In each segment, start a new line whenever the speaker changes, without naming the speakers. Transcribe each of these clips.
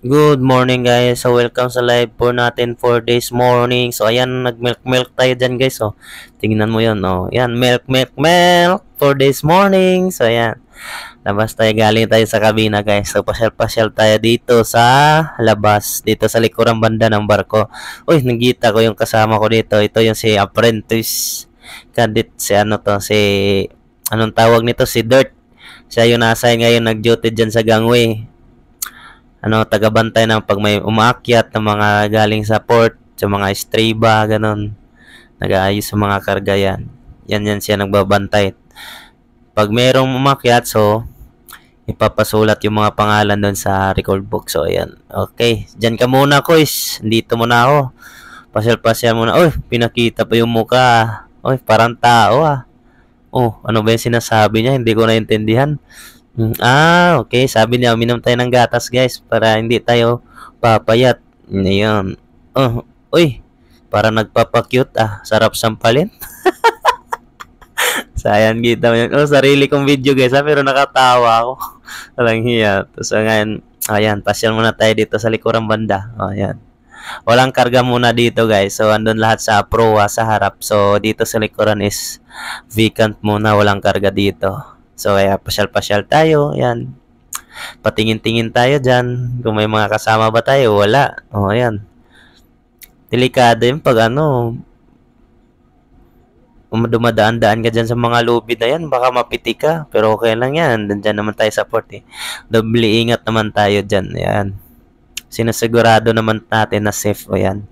Good morning guys. So welcome sa live po natin for this morning. So ayan, nag-milk tayo dyan guys. So tingnan mo yun. Oh. Yan, milk for this morning. So ayan, labas tayo, galing tayo sa kabina guys. So pasyal-pasyal tayo dito sa labas. Dito sa likurang banda ng barko. Uy, nagkita ko yung kasama ko dito. Ito yung si Apprentice Kadit. Si ano to, si anong tawag nito? Si Dirt. Siya yung nasa ngayon nag-duty dyan sa gangway, tagabantay ng pag may umaakyat ng mga galing sa port, sa mga estreba, ganun. Nag-aayos sa mga karga yan. Yan siya nagbabantay. Pag merong umakyat, so, ipapasulat yung mga pangalan doon sa record book. So, ayan. Okay. Diyan ka muna, Kois. Dito muna ako. Pasyal-pasyal muna. Uy, pinakita pa yung mukha. Uy, parang tao ah. Oh, ano ba yung sinasabi niya? Hindi ko naintindihan. Okay. Sabi niya, uminom tayo ng gatas, guys, para hindi tayo papayat. Ngayon. Uy, para nagpapakute ah. Sarap sampalin. Sayang kita mo yun. Sarili kong video, guys, pero nakatawa ako. Walang hiya. Tapos ngayon, ayan, pasyal muna tayo dito sa likurang banda. Ayan. Walang karga muna dito, guys. So, andun lahat sa proa sa harap. So, dito sa likuran is vacant muna. Walang karga dito. So, kaya pasyal-pasyal tayo. Yan. Patingin-tingin tayo dyan. Kung may mga kasama ba tayo, wala. Ayan. Delikado yun pag dumadaan-daan ka dyan sa mga lobby na yan, baka mapiti ka. Pero okay lang yan. Dyan naman tayo sa port eh. Doble ingat naman tayo dyan. Yan. Sinasigurado naman natin na safe. Ayan.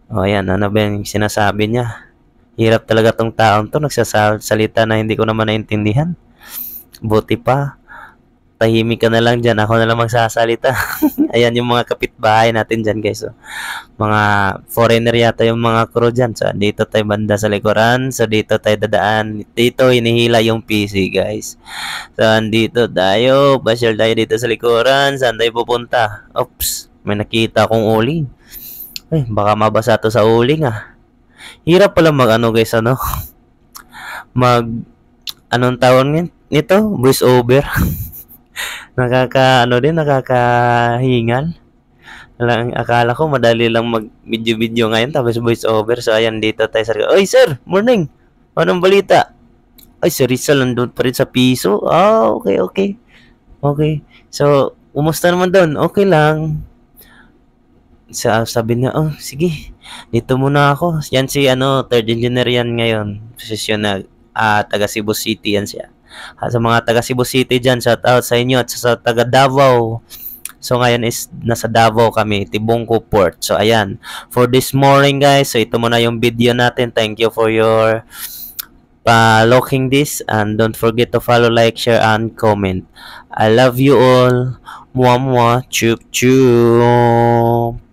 Ayan. Ano ba yung sinasabi niya? Hirap talaga tong taong to. Nagsasalita na hindi ko naman naintindihan. Buti pa, tahimik ka na lang dyan. Ako na lang magsasalita. Ayan yung mga kapitbahay natin dyan, guys. So, mga foreigner yata yung mga crew dyan. So, dito tayo banda sa likuran. So, dito tayo dadaan. Dito, hinihila yung PC, guys. So, andito tayo. Pasyal tayo dito sa likuran. Saan tayo pupunta? Oops, may nakita akong uling. Ay, baka mabasa to sa uling, ah. Hirap pala guys, anong tawag nito? Voice over. Nakakahingal. Akala ko madali lang mag-video-video ngayon tapos voice over. So, ayan, dito tayo sa... Oy, sir! Morning! Anong balita? Ay, si Rizal nandun pa rin sa piso. Okay. Okay. So, kumusta naman doon? Okay lang. Sabi niya, sige. Dito muna ako. Yan si, third engineer yan ngayon. Posisyon na, taga Cebu City yan siya. Sa mga taga Cebu City dyan, shout out sa inyo at sa taga Davao. So ngayon is nasa Davao kami, Tibungco Port. So ayan, for this morning guys, so ito muna yung video natin. Thank you for your looking this, and don't forget to follow, like, share, and comment. I love you all. Mwah mwah, chup chup.